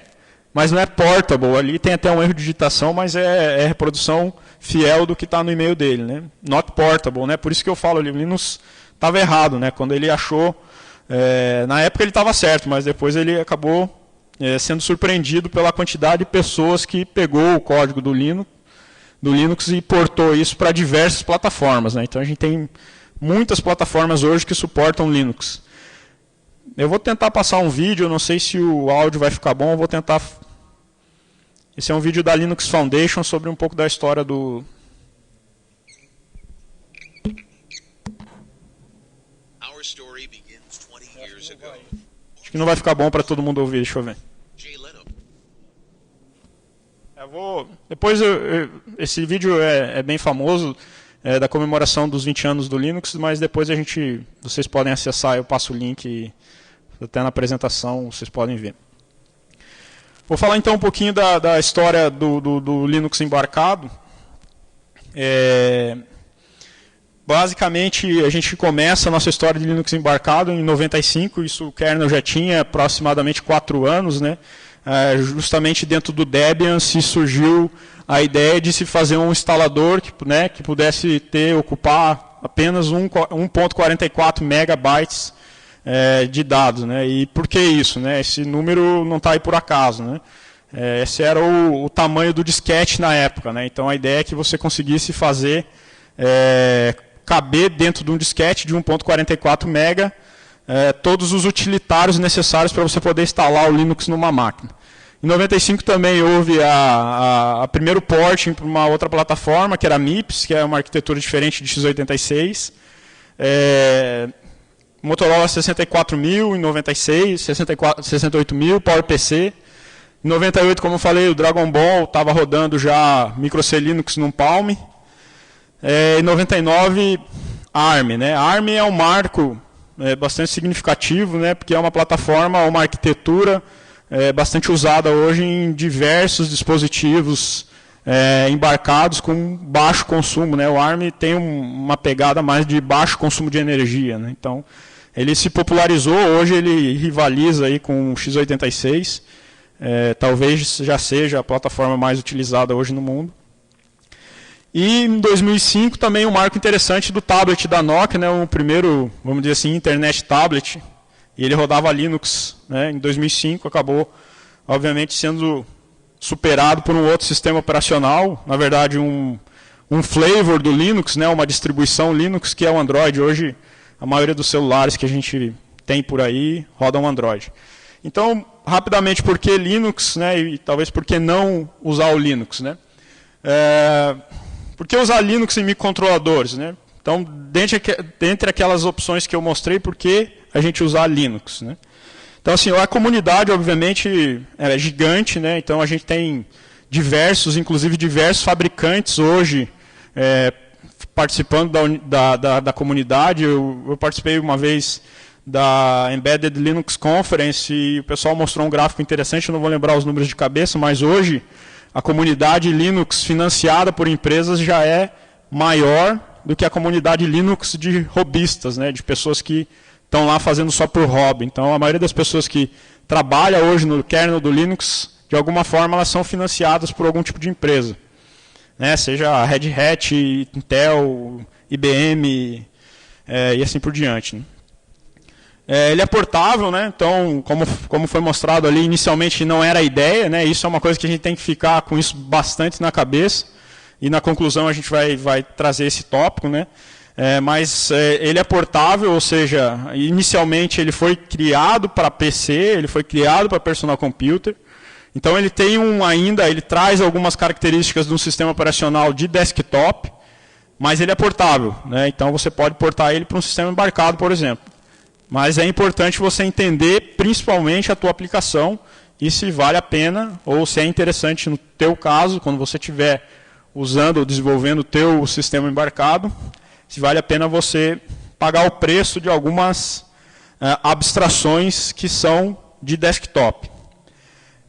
mas não é portable. Ali tem até um erro de digitação, mas é reprodução fiel do que está no e-mail dele, né? Not portable, né? Por isso que eu falo, o Linus estava errado, né? Quando ele achou, na época ele estava certo, mas depois ele acabou sendo surpreendido pela quantidade de pessoas que pegou o código do Linux e portou isso para diversas plataformas, né? Então a gente tem muitas plataformas hoje que suportam Linux. Eu vou tentar passar um vídeo, eu não sei se o áudio vai ficar bom, eu vou tentar. Esse é um vídeo da Linux Foundation sobre um pouco da história do... Acho que não vai ficar bom para todo mundo ouvir, deixa eu ver. Depois, esse vídeo é bem famoso, da comemoração dos 20 anos do Linux, mas depois vocês podem acessar, eu passo o link e até na apresentação vocês podem ver. Vou falar então um pouquinho da história do Linux embarcado. Basicamente, a gente começa a nossa história de Linux embarcado em 95, isso o kernel já tinha aproximadamente 4 anos, né? Justamente dentro do Debian se surgiu a ideia de se fazer um instalador que pudesse ocupar apenas 1.44 megabytes de dados, né? E por que isso, né? Esse número não está aí por acaso, né? Esse era o tamanho do disquete na época, né? Então a ideia é que você conseguisse fazer caber dentro de um disquete de 1.44 mega todos os utilitários necessários para você poder instalar o Linux numa máquina. Em 95 também houve a primeiro porting para uma outra plataforma, que era a MIPS, que é uma arquitetura diferente de x86. Motorola 64000 em 96, 68000, PowerPC. Em 98, como eu falei, o Dragon Ball estava rodando já microC Linux num Palm. Em 99, ARM, né? ARM é um marco bastante significativo, né? Porque é uma plataforma, uma arquitetura bastante usada hoje em diversos dispositivos embarcados com baixo consumo, né? O ARM tem uma pegada mais de baixo consumo de energia, né? Então, ele se popularizou, hoje ele rivaliza aí com o x86, talvez já seja a plataforma mais utilizada hoje no mundo. E em 2005 também um marco interessante do tablet da Nokia, né, o primeiro, vamos dizer assim, internet tablet, e ele rodava Linux, né, em 2005, acabou, obviamente, sendo superado por um outro sistema operacional, na verdade um flavor do Linux, né, uma distribuição Linux, que é o Android. Hoje a maioria dos celulares que a gente tem por aí rodam Android. Então, rapidamente, por que Linux, né, e talvez por que não usar o Linux? Né? Por que usar Linux em microcontroladores? Né? Então, dentre aquelas opções que eu mostrei, por que a gente usar Linux? Né? Então, assim, a comunidade, obviamente, é gigante, né? Então a gente tem inclusive diversos fabricantes hoje participando da comunidade. Eu participei uma vez da Embedded Linux Conference e o pessoal mostrou um gráfico interessante, eu não vou lembrar os números de cabeça, mas hoje a comunidade Linux financiada por empresas já é maior do que a comunidade Linux de hobbyistas, né? De pessoas que estão lá fazendo só por hobby. Então, a maioria das pessoas que trabalha hoje no kernel do Linux, de alguma forma, elas são financiadas por algum tipo de empresa. Né? Seja a Red Hat, Intel, IBM e assim por diante. Né? Ele é portável, né? Então, como foi mostrado ali, inicialmente não era a ideia. Né? Isso é uma coisa que a gente tem que ficar com isso bastante na cabeça. E na conclusão a gente vai trazer esse tópico, né? Mas ele é portável, ou seja, inicialmente ele foi criado para PC, ele foi criado para personal computer. Então ele tem ele traz algumas características de um sistema operacional de desktop, mas ele é portável, né? Então você pode portar ele para um sistema embarcado, por exemplo. Mas é importante você entender principalmente a tua aplicação e se vale a pena ou se é interessante no teu caso, quando você estiver usando ou desenvolvendo o teu sistema embarcado, se vale a pena você pagar o preço de algumas abstrações que são de desktop.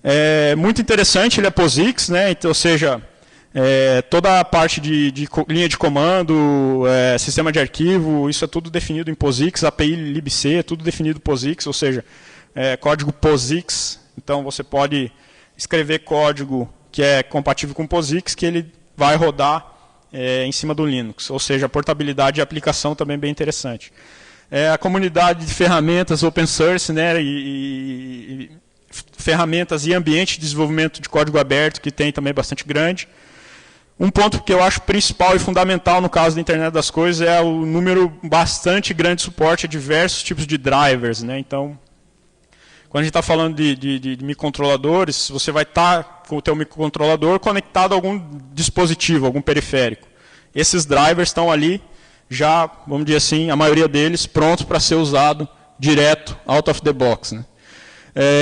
É muito interessante, ele é POSIX, né? Então, ou seja, toda a parte de linha de comando, sistema de arquivo, isso é tudo definido em POSIX, API libc, é tudo definido em POSIX, ou seja, código POSIX. Então, você pode escrever código que é compatível com POSIX, que ele vai rodar em cima do Linux, ou seja, a portabilidade de aplicação também é bem interessante. A comunidade de ferramentas open source, né, e ferramentas e ambiente de desenvolvimento de código aberto, que tem também bastante grande. Um ponto que eu acho principal e fundamental no caso da internet das coisas é o número bastante grande de suporte a diversos tipos de drivers. Né? Então, quando a gente está falando de microcontroladores, você vai estar com o teu microcontrolador conectado a algum dispositivo, algum periférico. Esses drivers estão ali já, vamos dizer assim, a maioria deles prontos para ser usado direto, out of the box. Né?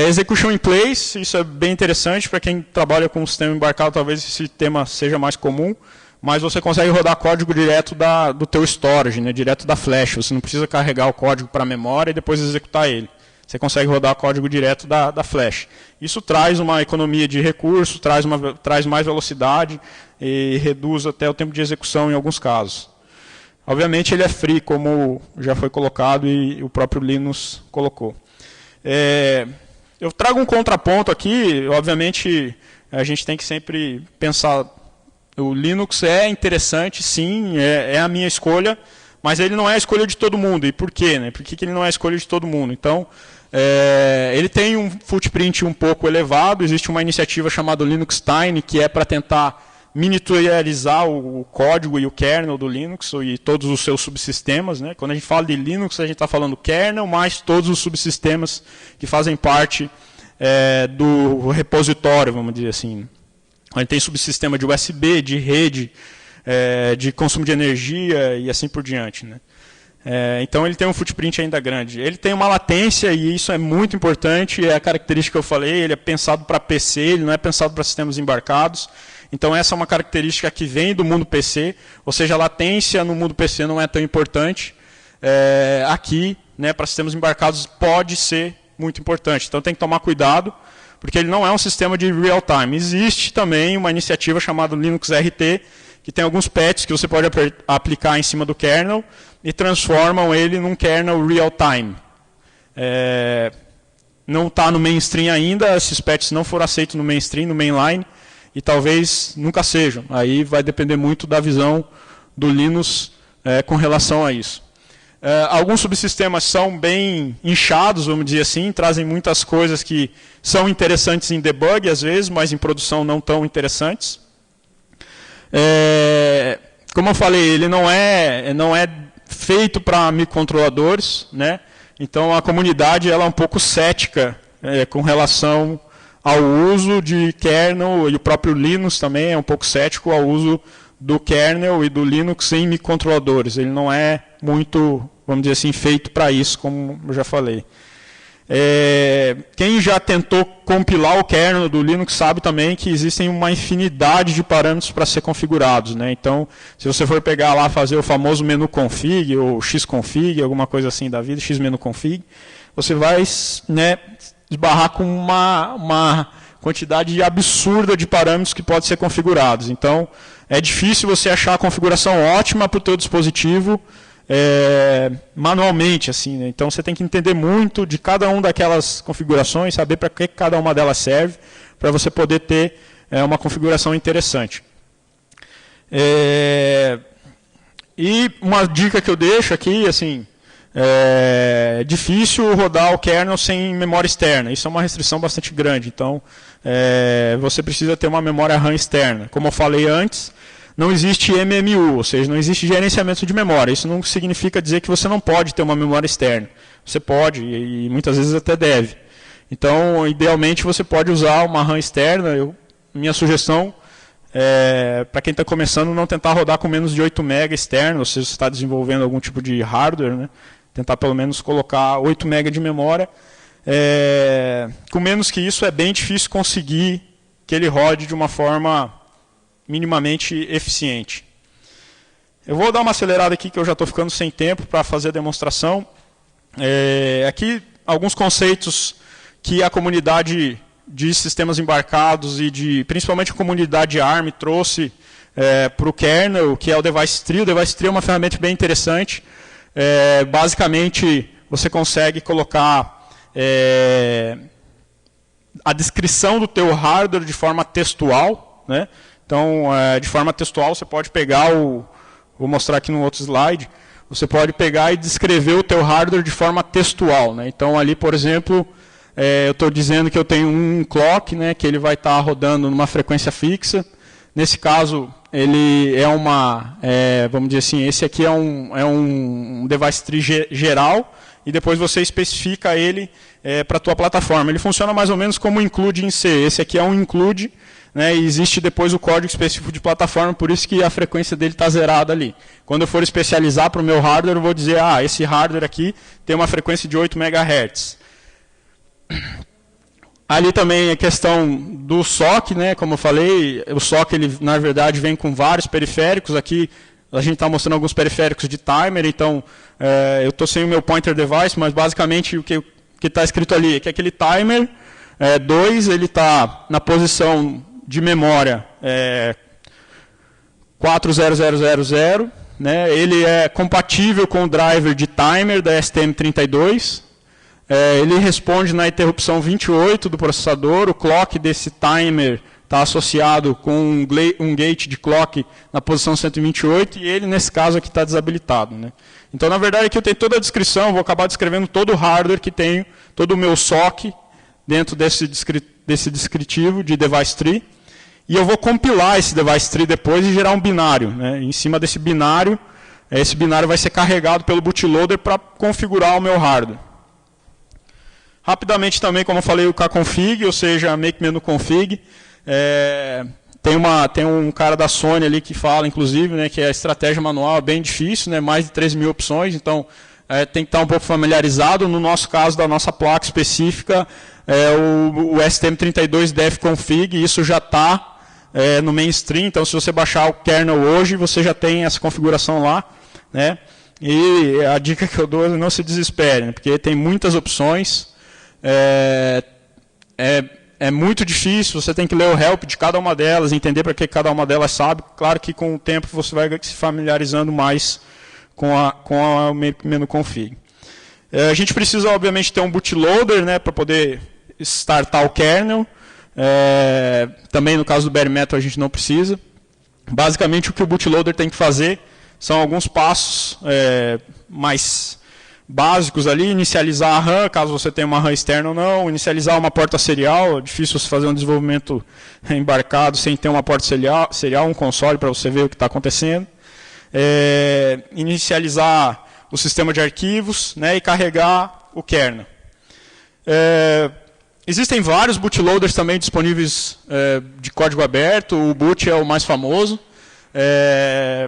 Execution in place, isso é bem interessante para quem trabalha com o sistema embarcado, talvez esse tema seja mais comum, mas você consegue rodar código direto do teu storage, né, direto da flash. Você não precisa carregar o código para a memória e depois executar ele. Você consegue rodar código direto da flash. Isso traz uma economia de recursos, traz mais velocidade e reduz até o tempo de execução em alguns casos. Obviamente ele é free, como já foi colocado e o próprio Linus colocou. Eu trago um contraponto aqui, obviamente a gente tem que sempre pensar, o Linux é interessante, sim, é a minha escolha, mas ele não é a escolha de todo mundo. E por quê? Né? Por que ele não é a escolha de todo mundo? Então, ele tem um footprint um pouco elevado, existe uma iniciativa chamada Linux Tiny, que é para tentar miniaturizar o código e o kernel do Linux e todos os seus subsistemas. Né? Quando a gente fala de Linux, a gente está falando kernel, mais todos os subsistemas que fazem parte do repositório, vamos dizer assim. A gente tem subsistema de USB, de rede, de consumo de energia e assim por diante. Né? Então ele tem um footprint ainda grande. Ele tem uma latência e isso é muito importante, é a característica que eu falei, ele é pensado para PC, ele não é pensado para sistemas embarcados. Então essa é uma característica que vem do mundo PC, ou seja, a latência no mundo PC não é tão importante. Aqui, né, para sistemas embarcados, pode ser muito importante. Então tem que tomar cuidado, porque ele não é um sistema de real-time. Existe também uma iniciativa chamada Linux RT, que tem alguns patches que você pode aplicar em cima do kernel e transformam ele num kernel real-time. Não está no mainstream ainda, esses patches não foram aceitos no mainstream, no mainline, e talvez nunca sejam. Aí vai depender muito da visão do Linus com relação a isso. Alguns subsistemas são bem inchados, vamos dizer assim, trazem muitas coisas que são interessantes em debug, às vezes, mas em produção não tão interessantes. Como eu falei, ele não é feito para microcontroladores, né? Então a comunidade ela é um pouco cética com relação ao uso de kernel, e o próprio Linux também é um pouco cético ao uso do kernel e do Linux em microcontroladores. Ele não é muito, vamos dizer assim, feito para isso, como eu já falei. Quem já tentou compilar o kernel do Linux sabe também que existem uma infinidade de parâmetros para ser configurados, né? Então, se você for pegar lá, fazer o famoso menu config, ou xconfig, alguma coisa assim da vida, xmenu config, você vai, né, esbarrar com uma quantidade absurda de parâmetros que podem ser configurados. Então, é difícil você achar a configuração ótima para o teu dispositivo manualmente, assim, né? Então você tem que entender muito de cada uma daquelas configurações, saber para que cada uma delas serve, para você poder ter uma configuração interessante. E uma dica que eu deixo aqui, assim, é difícil rodar o kernel sem memória externa. Isso é uma restrição bastante grande. Então, você precisa ter uma memória RAM externa. Como eu falei antes, não existe MMU, ou seja, não existe gerenciamento de memória. Isso não significa dizer que você não pode ter uma memória externa. Você pode, e muitas vezes até deve. Então, idealmente, você pode usar uma RAM externa. Minha sugestão, para quem está começando, não tentar rodar com menos de 8 MB externo, ou seja, você está desenvolvendo algum tipo de hardware, né? Tentar pelo menos colocar 8 MB de memória. Com menos que isso, é bem difícil conseguir que ele rode de uma forma minimamente eficiente. Eu vou dar uma acelerada aqui, que eu já estou ficando sem tempo para fazer a demonstração. Aqui, alguns conceitos que a comunidade de sistemas embarcados e principalmente a comunidade ARM trouxe para o kernel, que é o Device Tree. O Device Tree é uma ferramenta bem interessante. Basicamente, você consegue colocar a descrição do teu hardware de forma textual, né? Então, de forma textual, você pode pegar vou mostrar aqui no outro slide, você pode pegar e descrever o teu hardware de forma textual, né? Então, ali, por exemplo, eu estou dizendo que eu tenho um clock, né, que ele vai estar rodando numa frequência fixa. Nesse caso, ele vamos dizer assim, esse aqui é um device tree geral, e depois você especifica ele para a tua plataforma. Ele funciona mais ou menos como um include em C. Esse aqui é um include, né, e existe depois o código específico de plataforma, por isso que a frequência dele está zerada ali. Quando eu for especializar para o meu hardware, eu vou dizer, esse hardware aqui tem uma frequência de 8 MHz. Ali também a questão do SOC, né, como eu falei, o SOC, ele, na verdade, vem com vários periféricos. Aqui a gente está mostrando alguns periféricos de timer, então eu estou sem o meu pointer device, mas basicamente o que está escrito ali é que aquele timer 2, ele está na posição de memória 40000, né? Ele é compatível com o driver de timer da STM32, ele responde na interrupção 28 do processador, o clock desse timer está associado com um gate de clock na posição 128, e ele, nesse caso aqui, está desabilitado, né? Então, na verdade, aqui eu tenho toda a descrição, vou acabar descrevendo todo o hardware que tenho, todo o meu SOC, dentro desse descritivo de device tree, e eu vou compilar esse device tree depois e gerar um binário, né? Em cima desse binário, esse binário vai ser carregado pelo bootloader para configurar o meu hardware. Rapidamente também, como eu falei, o kconfig, ou seja, make menu config. Tem um cara da Sony ali que fala, inclusive, né, que a estratégia manual é bem difícil, né, mais de 13 mil opções, então tem que estar um pouco familiarizado. No nosso caso, da nossa placa específica, o STM32 defconfig, isso já está no mainstream, então se você baixar o kernel hoje, você já tem essa configuração lá, né? E a dica que eu dou é não se desespere, né, porque tem muitas opções, é muito difícil, você tem que ler o help de cada uma delas, entender para que cada uma delas sabe. Claro que com o tempo você vai se familiarizando mais com a menu config. A gente precisa, obviamente, ter um bootloader, né, para poder startar o kernel. Também no caso do bare metal a gente não precisa. Basicamente o que o bootloader tem que fazer são alguns passos mais básicos ali: inicializar a RAM, caso você tenha uma RAM externa ou não, inicializar uma porta serial. É difícil você fazer um desenvolvimento embarcado sem ter uma porta serial, um console para você ver o que está acontecendo. Inicializar o sistema de arquivos, né, e carregar o kernel. Existem vários bootloaders também disponíveis de código aberto, o Boot é o mais famoso,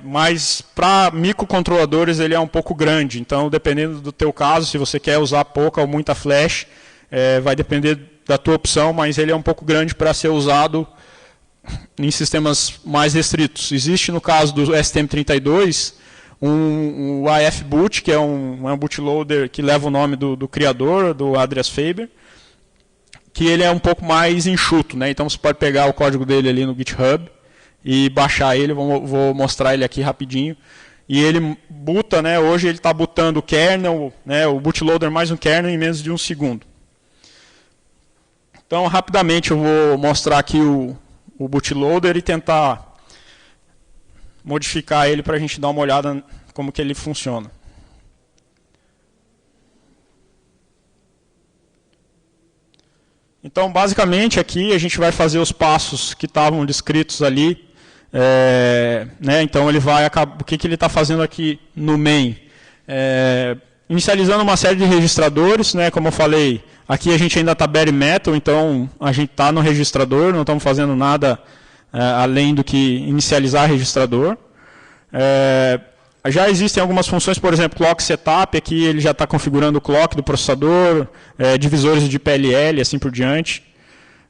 mas para microcontroladores ele é um pouco grande, então dependendo do teu caso, se você quer usar pouca ou muita flash, vai depender da tua opção, mas ele é um pouco grande para ser usado em sistemas mais restritos. Existe no caso do STM32 um AF Boot, que é um bootloader que leva o nome do criador, do Andreas Faber, que ele é um pouco mais enxuto, né? Então você pode pegar o código dele ali no GitHub e baixar ele, vou mostrar ele aqui rapidinho. E ele boota, né? Hoje ele está bootando o kernel, né? O bootloader mais um kernel em menos de um segundo. Então rapidamente eu vou mostrar aqui o bootloader e tentar modificar ele para a gente dar uma olhada como que ele funciona. Então, basicamente, aqui a gente vai fazer os passos que estavam descritos ali. Né? Então, ele vai o que ele está fazendo aqui no main? Inicializando uma série de registradores, né? Como eu falei, aqui a gente ainda está bare metal, então a gente está no registrador, não estamos fazendo nada além do que inicializar registrador. Já existem algumas funções, por exemplo, clock setup, aqui ele já está configurando o clock do processador, divisores de PLL, assim por diante.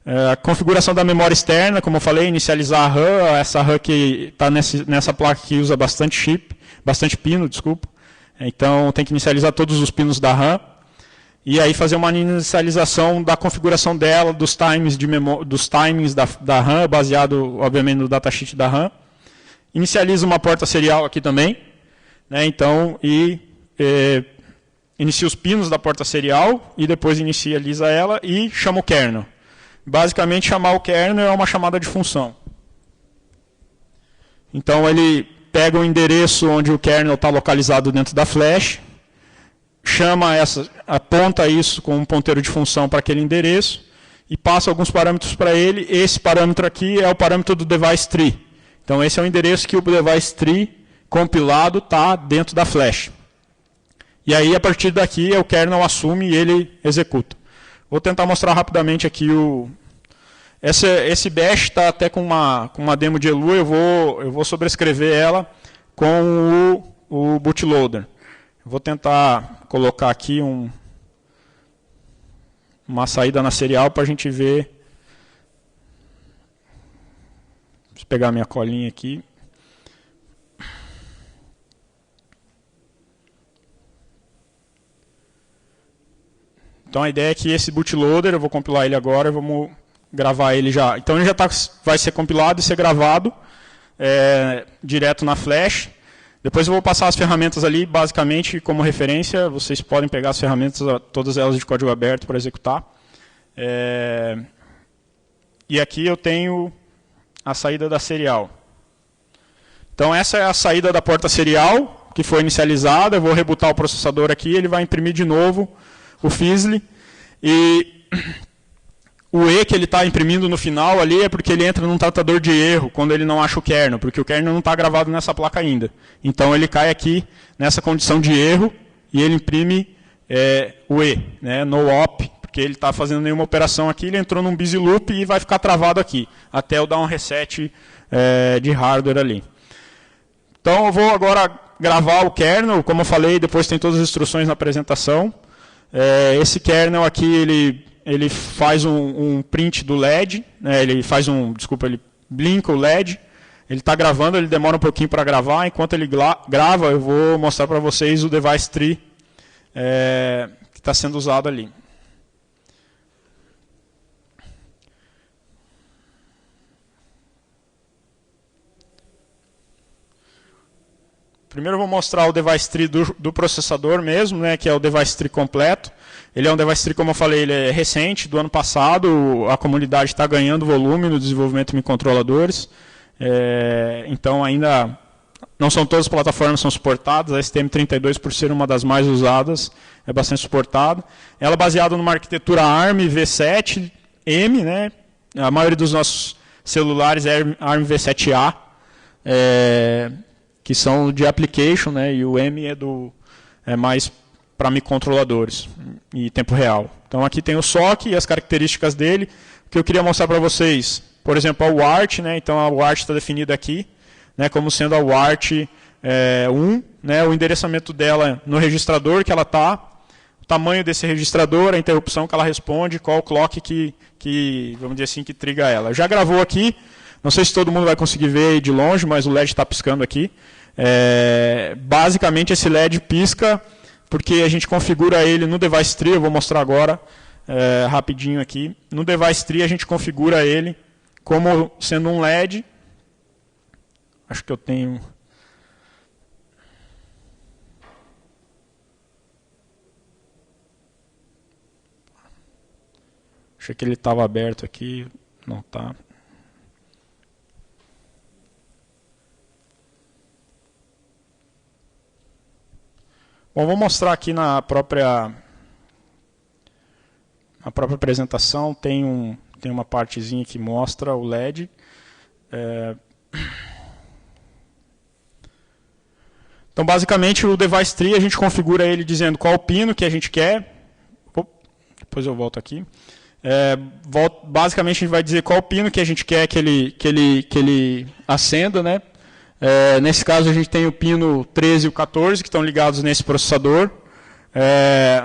A configuração da memória externa, como eu falei, inicializar a RAM, essa RAM que está nessa placa que usa bastante pino, desculpa. Então tem que inicializar todos os pinos da RAM. E aí fazer uma inicialização da configuração dela, dos timings da RAM, baseado, obviamente, no datasheet da RAM. Inicializa uma porta serial aqui também. Né, então, inicia os pinos da porta serial e depois inicializa ela e chama o kernel. Basicamente, chamar o kernel é uma chamada de função. Então, ele pega o endereço onde o kernel está localizado dentro da flash, aponta isso com um ponteiro de função para aquele endereço e passa alguns parâmetros para ele. Esse parâmetro aqui é o parâmetro do device tree. Então, esse é o endereço que o device tree compilado está dentro da flash. E aí, a partir daqui, o kernel assume e ele executa. Vou tentar mostrar rapidamente aqui esse bash está até com uma demo de ELU, eu vou sobrescrever ela com o bootloader. Vou tentar colocar aqui uma saída na serial para a gente ver. Deixa eu pegar minha colinha aqui. Então a ideia é que esse bootloader, eu vou compilar ele agora, vamos gravar ele já. Então ele já vai ser compilado e ser gravado direto na flash. Depois eu vou passar as ferramentas ali, basicamente como referência. Vocês podem pegar as ferramentas, todas elas de código aberto para executar. E aqui eu tenho a saída da serial. Então essa é a saída da porta serial, que foi inicializada. Eu vou rebootar o processador aqui, ele vai imprimir de novo o Fizzly, e o E que ele está imprimindo no final ali é porque ele entra num tratador de erro quando ele não acha o kernel, porque o kernel não está gravado nessa placa ainda. Então ele cai aqui nessa condição de erro e ele imprime o E, né, no op, porque ele está fazendo nenhuma operação aqui, ele entrou num busy loop e vai ficar travado aqui, até eu dar um reset de hardware ali. Então eu vou agora gravar o kernel, como eu falei, depois tem todas as instruções na apresentação. Esse kernel aqui, ele faz um print do LED, né, ele blinka o LED, ele está gravando, ele demora um pouquinho para gravar, enquanto ele grava, eu vou mostrar para vocês o device tree que está sendo usado ali. Primeiro eu vou mostrar o device tree do processador mesmo, né, que é o device tree completo. Ele é um device tree, como eu falei, ele é recente, do ano passado. A comunidade está ganhando volume no desenvolvimento de microcontroladores. Então ainda não são todas as plataformas que são suportadas. A STM32, por ser uma das mais usadas, é bastante suportada. Ela é baseada numa arquitetura ARM V7M, né? A maioria dos nossos celulares é ARM V7A. Que são de application, né, e o M é mais para microcontroladores em tempo real. Então aqui tem o SOC e as características dele, que eu queria mostrar para vocês. Por exemplo, a UART, né? Então a UART está definida aqui, né, como sendo a UART 1, né, o endereçamento dela no registrador que ela está, o tamanho desse registrador, a interrupção que ela responde, qual o clock que vamos dizer assim, que triga ela. Já gravou aqui, não sei se todo mundo vai conseguir ver aí de longe, mas o LED está piscando aqui. Basicamente esse LED pisca porque a gente configura ele no Device Tree, eu vou mostrar agora rapidinho aqui. No Device Tree a gente configura ele como sendo um LED. Acho que eu tenho... Achei que ele estava aberto aqui, não está. Bom, vou mostrar aqui na própria apresentação, tem uma partezinha que mostra o LED. Então, basicamente, o Device Tree, a gente configura ele dizendo qual o pino que a gente quer. Depois eu volto aqui. Basicamente, a gente vai dizer qual o pino que a gente quer que ele acenda, né? Nesse caso, a gente tem o pino 13 e o 14, que estão ligados nesse processador.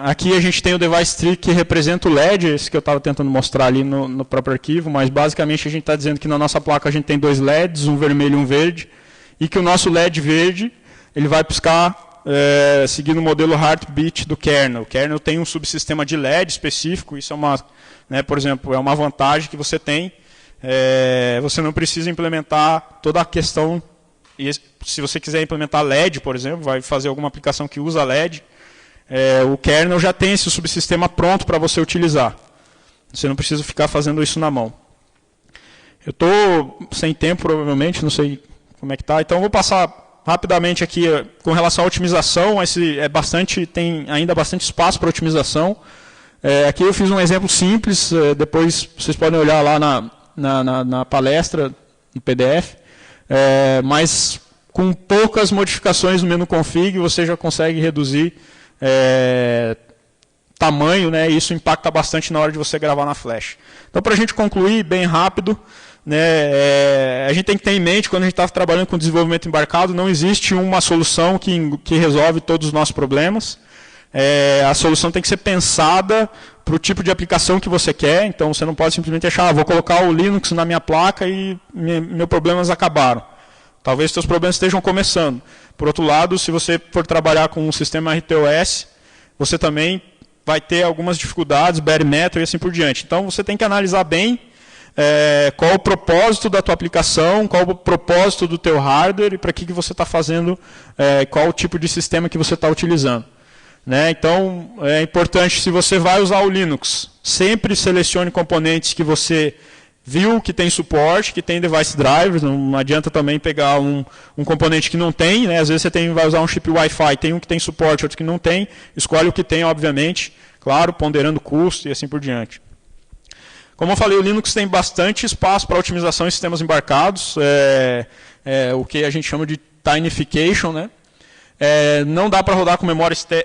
Aqui a gente tem o Device Tree que representa o LED, esse que eu estava tentando mostrar ali no próprio arquivo, mas basicamente a gente está dizendo que na nossa placa a gente tem dois LEDs, um vermelho e um verde, e que o nosso LED verde ele vai piscar seguindo o modelo Heartbeat do kernel. O kernel tem um subsistema de LED específico, isso é por exemplo, é uma vantagem que você tem. Você não precisa implementar toda a questão. E se você quiser implementar LED, por exemplo, vai fazer alguma aplicação que usa LED, o kernel já tem esse subsistema pronto para você utilizar. Você não precisa ficar fazendo isso na mão. Eu estou sem tempo, provavelmente, não sei como é que está, então eu vou passar rapidamente aqui com relação à otimização. Tem ainda bastante espaço para otimização. Aqui eu fiz um exemplo simples, depois vocês podem olhar lá na palestra, no PDF. Mas com poucas modificações no menu config, você já consegue reduzir tamanho, né, e isso impacta bastante na hora de você gravar na flash. Então, para a gente concluir bem rápido, né, a gente tem que ter em mente, quando a gente está trabalhando com desenvolvimento embarcado, não existe uma solução que resolve todos os nossos problemas. A solução tem que ser pensada para o tipo de aplicação que você quer. Então, você não pode simplesmente achar, vou colocar o Linux na minha placa e meus problemas acabaram. Talvez seus problemas estejam começando. Por outro lado, se você for trabalhar com um sistema RTOS, você também vai ter algumas dificuldades, bare metal e assim por diante. Então, você tem que analisar bem qual o propósito da tua aplicação, qual o propósito do teu hardware e para que você está fazendo, qual o tipo de sistema que você está utilizando. Então, é importante, se você vai usar o Linux, sempre selecione componentes que você viu que tem suporte, que tem device drivers. Não adianta também pegar um componente que não tem. Às vezes você vai usar um chip Wi-Fi, tem um que tem suporte, outro que não tem. Escolhe o que tem, obviamente, claro, ponderando custo e assim por diante. Como eu falei, o Linux tem bastante espaço para otimização em sistemas embarcados, o que a gente chama de tinification, né? Não dá para rodar com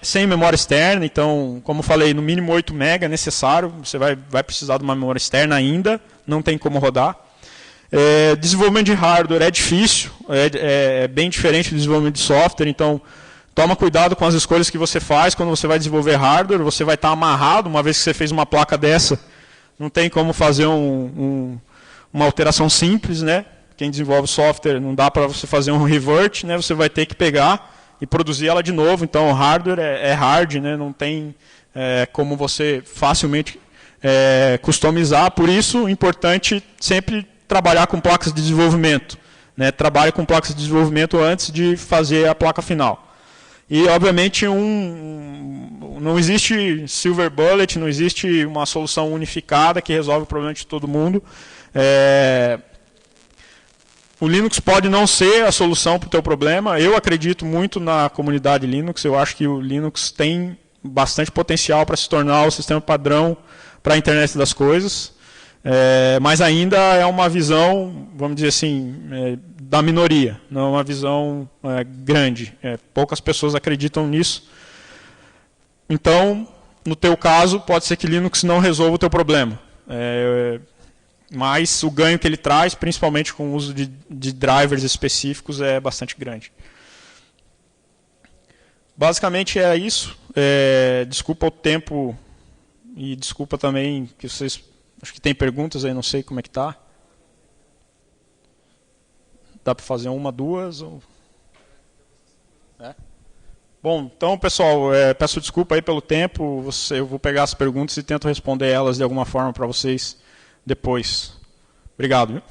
sem memória externa, então, como eu falei, no mínimo 8 MB é necessário, você vai precisar de uma memória externa ainda, não tem como rodar. Desenvolvimento de hardware é difícil, é bem diferente do desenvolvimento de software, então toma cuidado com as escolhas que você faz quando você vai desenvolver hardware, você vai estar amarrado, uma vez que você fez uma placa dessa, não tem como fazer uma alteração simples, né? Quem desenvolve software não dá para você fazer um revert, né? Você vai ter que pegar e produzir ela de novo. Então, o hardware é hard, né? Não tem como você facilmente customizar. Por isso, é importante sempre trabalhar com placas de desenvolvimento. Trabalhe com placas de desenvolvimento antes de fazer a placa final. E, obviamente, não existe silver bullet, não existe uma solução unificada que resolve o problema de todo mundo. O Linux pode não ser a solução para o teu problema. Eu acredito muito na comunidade Linux. Eu acho que o Linux tem bastante potencial para se tornar o sistema padrão para a internet das coisas. Mas ainda é uma visão, vamos dizer assim, da minoria. Não é uma visão grande. Poucas pessoas acreditam nisso. Então, no teu caso, pode ser que Linux não resolva o teu problema. Mas o ganho que ele traz, principalmente com o uso de drivers específicos, é bastante grande. Basicamente é isso. Desculpa o tempo e desculpa também que vocês... Acho que tem perguntas aí, não sei como é que está. Dá para fazer uma, duas? Ou... Bom, então, pessoal, peço desculpa aí pelo tempo. Eu vou pegar as perguntas e tento responder elas de alguma forma para vocês depois. Obrigado. Viu?